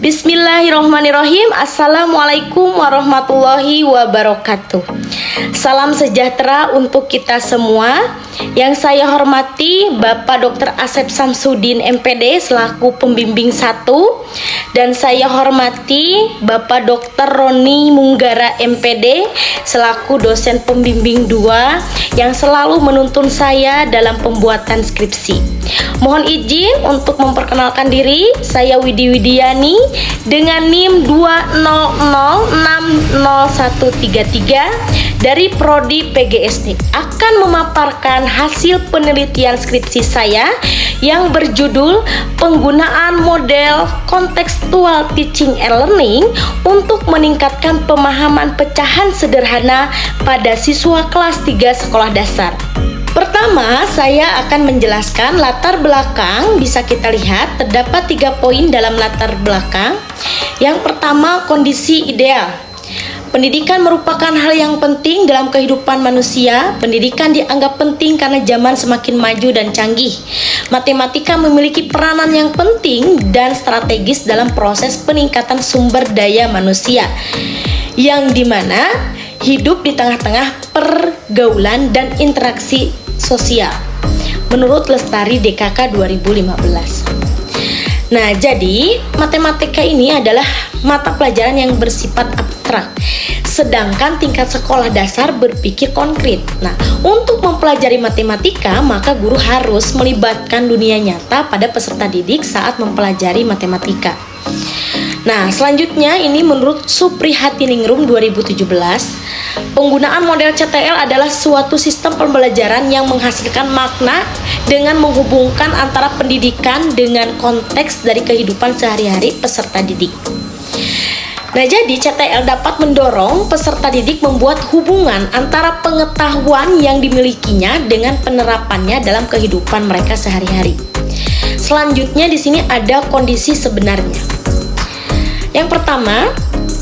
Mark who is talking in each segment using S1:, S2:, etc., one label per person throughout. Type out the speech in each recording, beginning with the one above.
S1: Bismillahirrohmanirrohim. Assalamualaikum warahmatullahi wabarakatuh. Salam sejahtera untuk kita semua. Yang saya hormati Bapak Dr. Asep Samsudin MPD selaku pembimbing 1, dan saya hormati Bapak Dr. Roni Munggara MPD selaku dosen pembimbing 2 yang selalu menuntun saya dalam pembuatan skripsi. Mohon izin untuk memperkenalkan diri. Saya Widi Widiani dengan NIM 200600133 dari Prodi PGSD akan memaparkan hasil penelitian skripsi saya yang berjudul penggunaan model kontekstual teaching and learning untuk meningkatkan pemahaman pecahan sederhana pada siswa kelas 3 sekolah dasar. Pertama, saya akan menjelaskan latar belakang. Bisa kita lihat terdapat 3 poin dalam latar belakang. Yang pertama, kondisi ideal. Pendidikan merupakan hal yang penting dalam kehidupan manusia. Pendidikan dianggap penting karena zaman semakin maju dan canggih. Matematika memiliki peranan yang penting dan strategis dalam proses peningkatan sumber daya manusia, yang dimana hidup di tengah-tengah pergaulan dan interaksi sosial, menurut Lestari DKK 2015. Nah, jadi matematika ini adalah mata pelajaran yang bersifat abstrak, sedangkan tingkat sekolah dasar berpikir konkret. Nah, untuk mempelajari matematika, maka guru harus melibatkan dunia nyata pada peserta didik saat mempelajari matematika. Nah, selanjutnya ini menurut Suprihatiningrum 2017, penggunaan model CTL adalah suatu sistem pembelajaran yang menghasilkan makna dengan menghubungkan antara pendidikan dengan konteks dari kehidupan sehari-hari peserta didik. Nah, jadi CTL dapat mendorong peserta didik membuat hubungan antara pengetahuan yang dimilikinya dengan penerapannya dalam kehidupan mereka sehari-hari. Selanjutnya di sini ada kondisi sebenarnya. Yang pertama,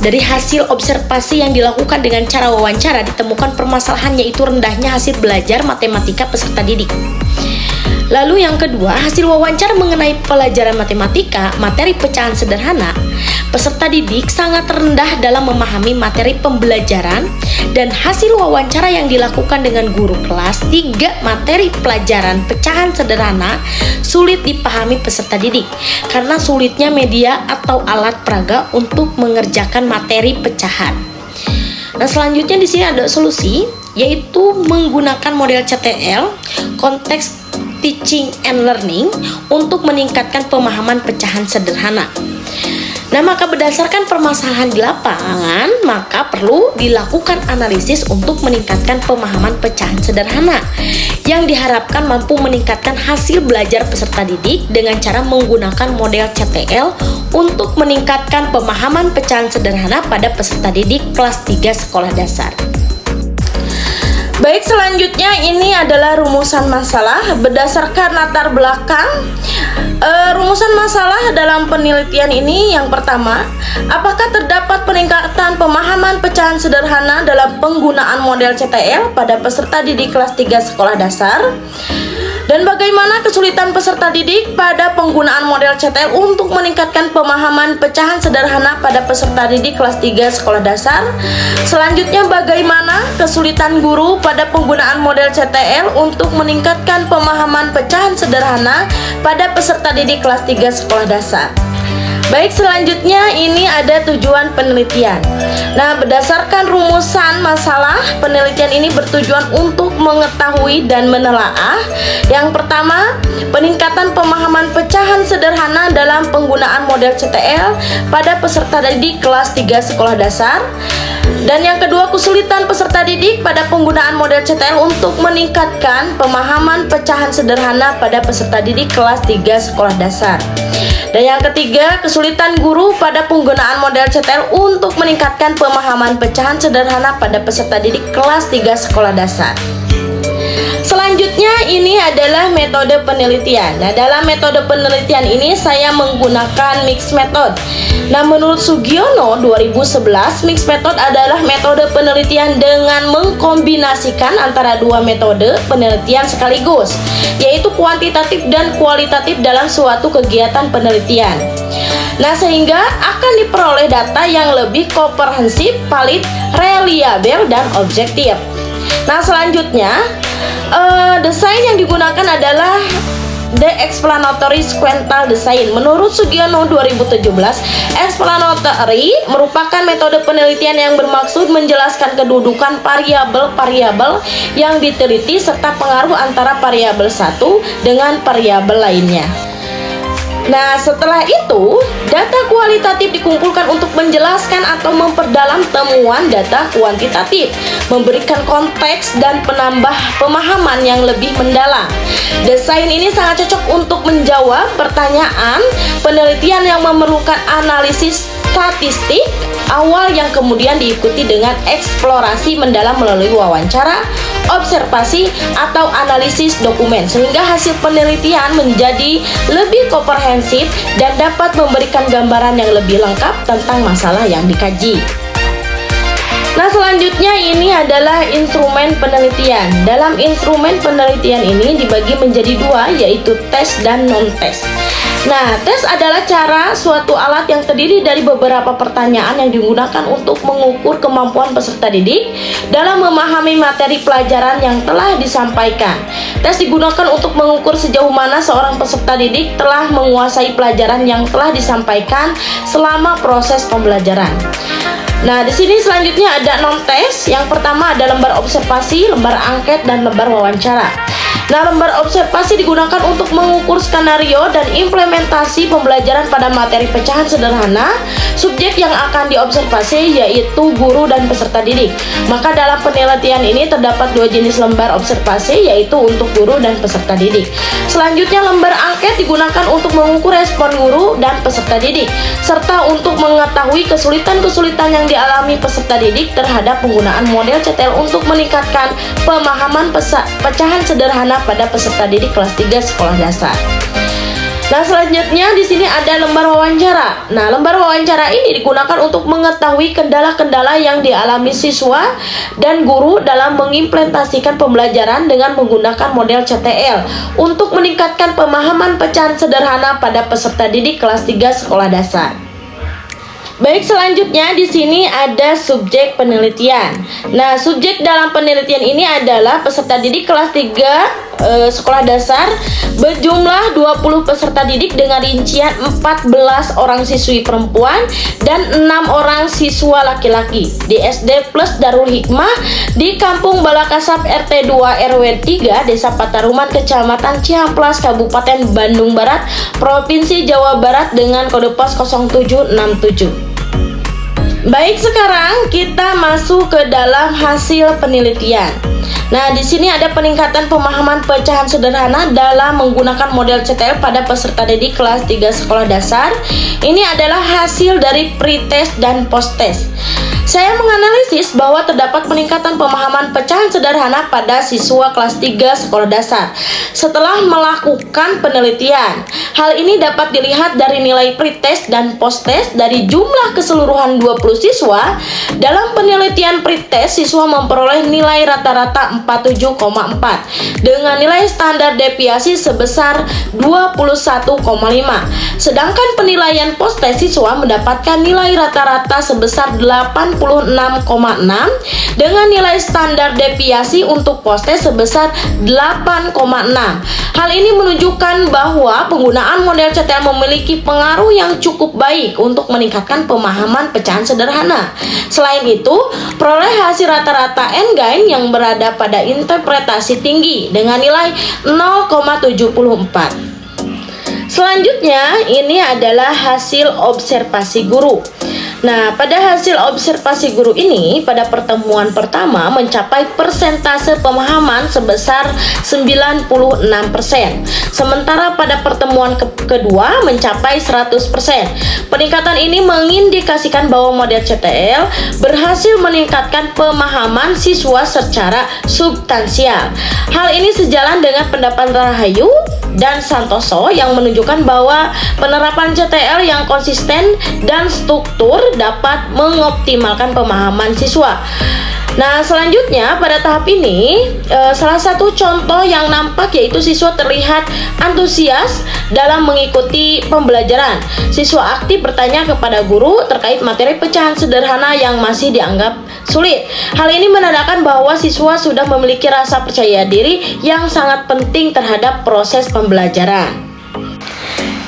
S1: dari hasil observasi yang dilakukan dengan cara wawancara ditemukan permasalahan, yaitu rendahnya hasil belajar matematika peserta didik. Lalu yang kedua, hasil wawancara mengenai pelajaran matematika, materi pecahan sederhana, peserta didik sangat rendah dalam memahami materi pembelajaran, dan hasil wawancara yang dilakukan dengan guru kelas 3 materi pelajaran pecahan sederhana sulit dipahami peserta didik karena sulitnya media atau alat peraga untuk mengerjakan materi pecahan. Nah, selanjutnya di sini ada solusi, yaitu menggunakan model CTL, konteks teaching and learning, untuk meningkatkan pemahaman pecahan sederhana. Nah, maka berdasarkan permasalahan di lapangan, maka perlu dilakukan analisis untuk meningkatkan pemahaman pecahan sederhana yang diharapkan mampu meningkatkan hasil belajar peserta didik dengan cara menggunakan model CTL untuk meningkatkan pemahaman pecahan sederhana pada peserta didik kelas 3 sekolah dasar. Baik, selanjutnya ini adalah rumusan masalah berdasarkan latar belakang. Rumusan masalah dalam penelitian ini, yang pertama, apakah terdapat peningkatan pemahaman pecahan sederhana dalam penggunaan model CTL pada peserta didik kelas 3 sekolah dasar? Dan bagaimana kesulitan peserta didik pada penggunaan model CTL untuk meningkatkan pemahaman pecahan sederhana pada peserta didik kelas 3 sekolah dasar? Selanjutnya, bagaimana kesulitan guru pada penggunaan model CTL untuk meningkatkan pemahaman pecahan sederhana pada peserta didik kelas 3 sekolah dasar? Baik, selanjutnya ini ada tujuan penelitian. Nah, berdasarkan rumusan masalah, penelitian ini bertujuan untuk mengetahui dan menelaah. Yang pertama, peningkatan pemahaman pecahan sederhana dalam penggunaan model CTL pada peserta didik kelas 3 sekolah dasar. Dan yang kedua, kesulitan peserta didik pada penggunaan model CTL untuk meningkatkan pemahaman pecahan sederhana pada peserta didik kelas 3 sekolah dasar. Dan yang ketiga, kesulitan guru pada penggunaan model CTL untuk meningkatkan pemahaman pecahan sederhana pada peserta didik kelas 3 sekolah dasar. Selanjutnya ini adalah metode penelitian. Nah, dalam metode penelitian ini saya menggunakan mixed method. Nah, menurut Sugiono 2011, mixed method adalah metode penelitian dengan mengkombinasikan antara dua metode penelitian sekaligus, yaitu kuantitatif dan kualitatif dalam suatu kegiatan penelitian. Nah, sehingga akan diperoleh data yang lebih komprehensif, valid, reliabel, dan objektif. Nah, selanjutnya desain yang digunakan adalah The Explanatory Sequential Design. Menurut Sugiono 2017, explanatory merupakan metode penelitian yang bermaksud menjelaskan kedudukan variabel-variabel yang diteliti serta pengaruh antara variabel satu dengan variabel lainnya. Nah, setelah itu, data kualitatif dikumpulkan untuk menjelaskan atau memperdalam temuan data kuantitatif, memberikan konteks dan penambah pemahaman yang lebih mendalam. Desain ini sangat cocok untuk menjawab pertanyaan penelitian yang memerlukan analisis statistik awal yang kemudian diikuti dengan eksplorasi mendalam melalui wawancara, observasi, atau analisis dokumen, sehingga hasil penelitian menjadi lebih komprehensif dan dapat memberikan gambaran yang lebih lengkap tentang masalah yang dikaji. Nah, selanjutnya ini adalah instrumen penelitian. Dalam instrumen penelitian ini dibagi menjadi dua, yaitu tes dan non-tes. Nah, tes adalah cara suatu alat yang terdiri dari beberapa pertanyaan yang digunakan untuk mengukur kemampuan peserta didik dalam memahami materi pelajaran yang telah disampaikan. Tes digunakan untuk mengukur sejauh mana seorang peserta didik telah menguasai pelajaran yang telah disampaikan selama proses pembelajaran. Nah, di sini selanjutnya ada non-tes. Yang pertama ada lembar observasi, lembar angket, dan lembar wawancara. Nah, lembar observasi digunakan untuk mengukur skenario dan implementasi pembelajaran pada materi pecahan sederhana. Subjek yang akan diobservasi yaitu guru dan peserta didik. Maka dalam penelitian ini terdapat dua jenis lembar observasi, yaitu untuk guru dan peserta didik. Selanjutnya, lembar angket digunakan untuk mengukur respon guru dan peserta didik, serta untuk mengetahui kesulitan-kesulitan yang dialami peserta didik terhadap penggunaan model CTL untuk meningkatkan pemahaman pecahan sederhana pada peserta didik kelas 3 sekolah dasar. Nah, selanjutnya di sini ada lembar wawancara. Nah, lembar wawancara ini digunakan untuk mengetahui kendala-kendala yang dialami siswa dan guru dalam mengimplementasikan pembelajaran dengan menggunakan model CTL untuk meningkatkan pemahaman pecahan sederhana pada peserta didik kelas 3 sekolah dasar. Baik, selanjutnya di sini ada subjek penelitian. Nah, subjek dalam penelitian ini adalah peserta didik kelas 3 sekolah dasar berjumlah 20 peserta didik dengan rincian 14 orang siswi perempuan dan 6 orang siswa laki-laki di SD Plus Darul Hikmah di Kampung Balakasap RT 2 RW 3 Desa Pataruman Kecamatan Cihamplas Kabupaten Bandung Barat Provinsi Jawa Barat dengan kode pos 0767. Baik, sekarang kita masuk ke dalam hasil penelitian. Nah, di sini ada peningkatan pemahaman pecahan sederhana dalam menggunakan model CTL pada peserta didik kelas 3 sekolah dasar. Ini adalah hasil dari pre-test dan post-test. Saya menganalisis bahwa terdapat peningkatan pemahaman pecahan sederhana pada siswa kelas 3 sekolah dasar setelah melakukan penelitian. Hal ini dapat dilihat dari nilai pre-test dan post-test. Dari jumlah keseluruhan 20 siswa, dalam penelitian pre-test siswa memperoleh nilai rata-rata 47,4 dengan nilai standar deviasi sebesar 21,5. Sedangkan penilaian post-test siswa mendapatkan nilai rata-rata sebesar 86,6 dengan nilai standar deviasi untuk post-test sebesar 8,6. Hal ini menunjukkan bahwa penggunaan model CTL memiliki pengaruh yang cukup baik untuk meningkatkan pemahaman pecahan sederhana. Selain itu, peroleh hasil rata-rata N-gain yang berada pada interpretasi tinggi dengan nilai 0,74. Selanjutnya, ini adalah hasil observasi guru. Nah, pada hasil observasi guru ini, pada pertemuan pertama mencapai persentase pemahaman sebesar 96%. Sementara pada pertemuan kedua mencapai 100%. Peningkatan ini mengindikasikan bahwa model CTL berhasil meningkatkan pemahaman siswa secara substansial. Hal ini sejalan dengan pendapat Rahayu dan Santoso yang menunjukkan bahwa penerapan CTL yang konsisten dan struktur dapat mengoptimalkan pemahaman siswa. Nah, selanjutnya pada tahap ini salah satu contoh yang nampak yaitu siswa terlihat antusias dalam mengikuti pembelajaran. Siswa aktif bertanya kepada guru terkait materi pecahan sederhana yang masih dianggap sulit. Hal ini menandakan bahwa siswa sudah memiliki rasa percaya diri yang sangat penting terhadap proses pembelajaran.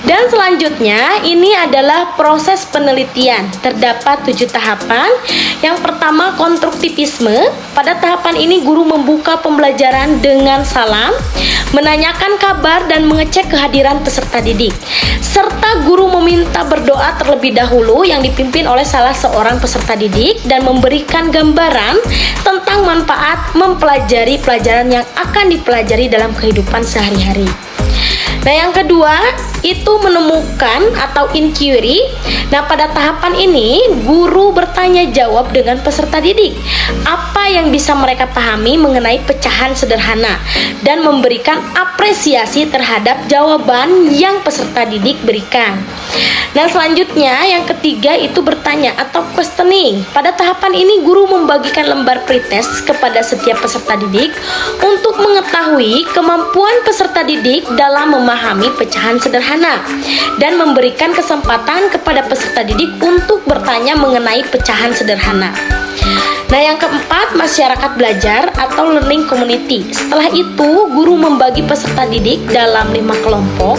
S1: Dan selanjutnya ini adalah proses penelitian. Terdapat 7 tahapan. Yang pertama, konstruktivisme. Pada tahapan ini guru membuka pembelajaran dengan salam, menanyakan kabar dan mengecek kehadiran peserta didik, serta guru meminta berdoa terlebih dahulu yang dipimpin oleh salah seorang peserta didik dan memberikan gambaran tentang manfaat mempelajari pelajaran yang akan dipelajari dalam kehidupan sehari-hari. Nah, yang kedua itu menemukan atau inquiry. Nah, pada tahapan ini guru bertanya jawab dengan peserta didik apa yang bisa mereka pahami mengenai pecahan sederhana dan memberikan apresiasi terhadap jawaban yang peserta didik berikan. Nah, selanjutnya yang ketiga itu bertanya atau questioning. Pada tahapan ini guru membagikan lembar pretest kepada setiap peserta didik untuk mengetahui kemampuan peserta didik dalam memahami pecahan sederhana dan memberikan kesempatan kepada peserta didik untuk bertanya mengenai pecahan sederhana. Nah, yang keempat, masyarakat belajar atau learning community. Setelah itu, guru membagi peserta didik dalam 5 kelompok.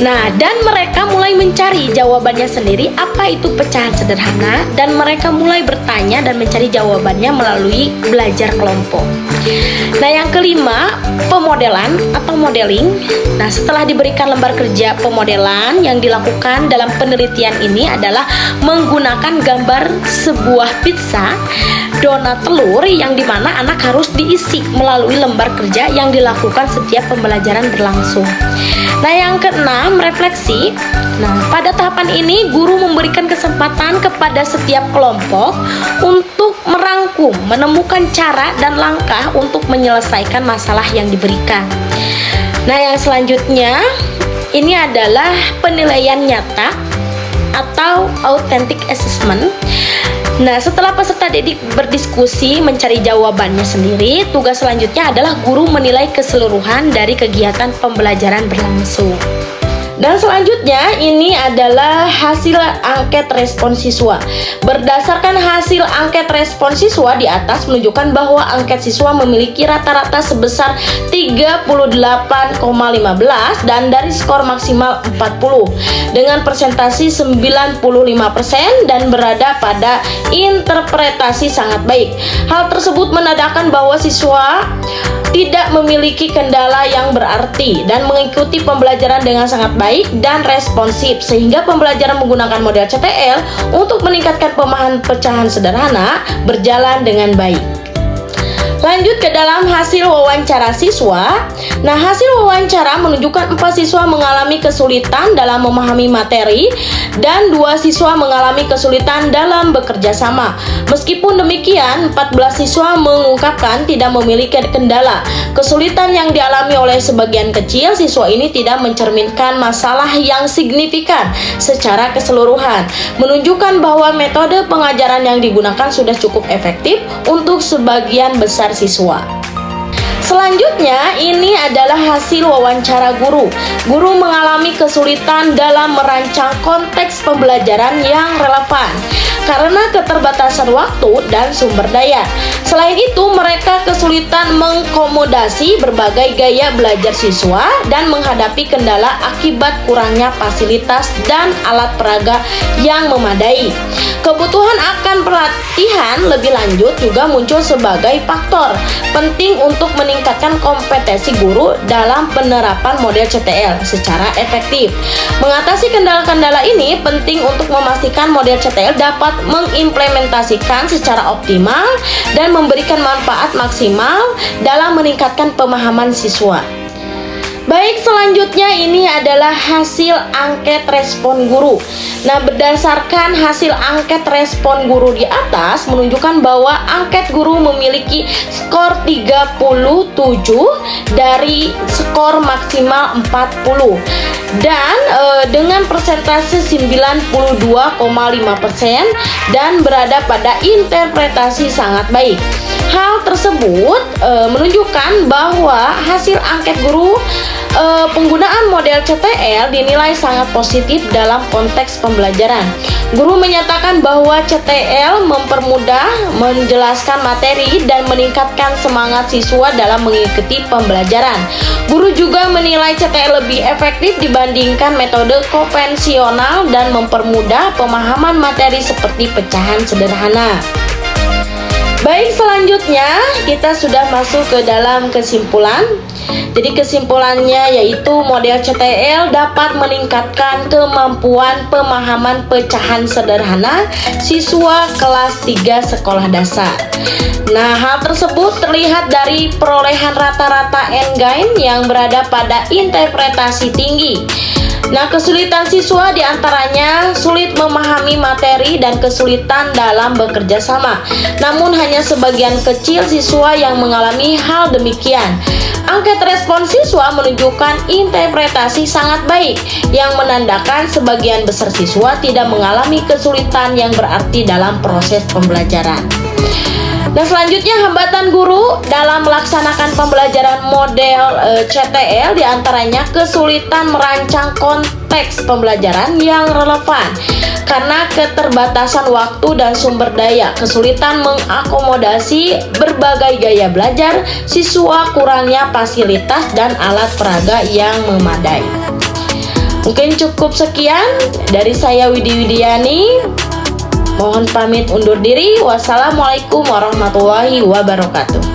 S1: Nah, dan mereka mulai mencari jawabannya sendiri apa itu pecahan sederhana, dan mereka mulai bertanya dan mencari jawabannya melalui belajar kelompok. Nah, yang kelima, pemodelan atau modeling. Nah, setelah diberikan lembar kerja pemodelan, yang dilakukan dalam penelitian ini adalah menggunakan gambar sebuah pizza donat telur yang dimana anak harus diisi melalui lembar kerja yang dilakukan setiap pembelajaran berlangsung. Nah, yang keenam, refleksi. Nah, pada tahapan ini guru memberikan kesempatan kepada setiap kelompok untuk merangkum, menemukan cara dan langkah untuk menyelesaikan masalah yang diberikan. Nah, yang selanjutnya ini adalah penilaian nyata atau authentic assessment. Nah, setelah peserta didik berdiskusi mencari jawabannya sendiri, tugas selanjutnya adalah guru menilai keseluruhan dari kegiatan pembelajaran berlangsung. Dan selanjutnya ini adalah hasil angket respon siswa. Berdasarkan hasil angket respon siswa di atas menunjukkan bahwa angket siswa memiliki rata-rata sebesar 38,15 dan dari skor maksimal 40 dengan persentasi 95% dan berada pada interpretasi sangat baik. Hal tersebut menandakan bahwa siswa tidak memiliki kendala yang berarti dan mengikuti pembelajaran dengan sangat baik dan responsif, sehingga pembelajaran menggunakan model CTL untuk meningkatkan pemahaman pecahan sederhana berjalan dengan baik. Lanjut ke dalam hasil wawancara siswa. Nah, hasil wawancara menunjukkan 4 siswa mengalami kesulitan dalam memahami materi dan 2 siswa mengalami kesulitan dalam bekerja sama. Meskipun demikian, 14 siswa mengungkapkan tidak memiliki kendala. Kesulitan yang dialami oleh sebagian kecil siswa ini tidak mencerminkan masalah yang signifikan secara keseluruhan, menunjukkan bahwa metode pengajaran yang digunakan sudah cukup efektif untuk sebagian besar siswa. Selanjutnya ini adalah hasil wawancara guru. Guru mengalami kesulitan dalam merancang konteks pembelajaran yang relevan karena keterbatasan waktu dan sumber daya. Selain itu, mereka kesulitan mengkomodasi berbagai gaya belajar siswa dan menghadapi kendala akibat kurangnya fasilitas dan alat peraga yang memadai. Kebutuhan akan pelatihan lebih lanjut juga muncul sebagai faktor penting untuk meningkatkan kompetensi guru dalam penerapan model CTL secara efektif. Mengatasi kendala-kendala ini penting untuk memastikan model CTL dapat mengimplementasikan secara optimal dan memberikan manfaat maksimal dalam meningkatkan pemahaman siswa. Baik, selanjutnya ini adalah hasil angket respon guru. Nah, berdasarkan hasil angket respon guru di atas menunjukkan bahwa angket guru memiliki skor 37 dari skor maksimal 40 dan dengan persentase 92,5% dan berada pada interpretasi sangat baik. Hal tersebut menunjukkan bahwa hasil angket guru penggunaan model CTL dinilai sangat positif dalam konteks pembelajaran. Guru menyatakan bahwa CTL mempermudah menjelaskan materi dan meningkatkan semangat siswa dalam mengikuti pembelajaran. Guru juga menilai CTL lebih efektif dibandingkan metode konvensional dan mempermudah pemahaman materi seperti pecahan sederhana. Baik, selanjutnya kita sudah masuk ke dalam kesimpulan. Jadi kesimpulannya yaitu model CTL dapat meningkatkan kemampuan pemahaman pecahan sederhana siswa kelas 3 sekolah dasar. Nah, hal tersebut terlihat dari perolehan rata-rata N-Gain yang berada pada interpretasi tinggi. Nah, kesulitan siswa diantaranya sulit memahami materi dan kesulitan dalam bekerja sama. Namun hanya sebagian kecil siswa yang mengalami hal demikian. Angket respon siswa menunjukkan interpretasi sangat baik, yang menandakan sebagian besar siswa tidak mengalami kesulitan yang berarti dalam proses pembelajaran. Nah, selanjutnya hambatan guru dalam melaksanakan pembelajaran model CTL diantaranya kesulitan merancang konteks pembelajaran yang relevan karena keterbatasan waktu dan sumber daya, kesulitan mengakomodasi berbagai gaya belajar siswa, kurangnya fasilitas dan alat peraga yang memadai. Mungkin cukup sekian dari saya, Widi Widiani. Mohon pamit undur diri. Wassalamualaikum warahmatullahi wabarakatuh.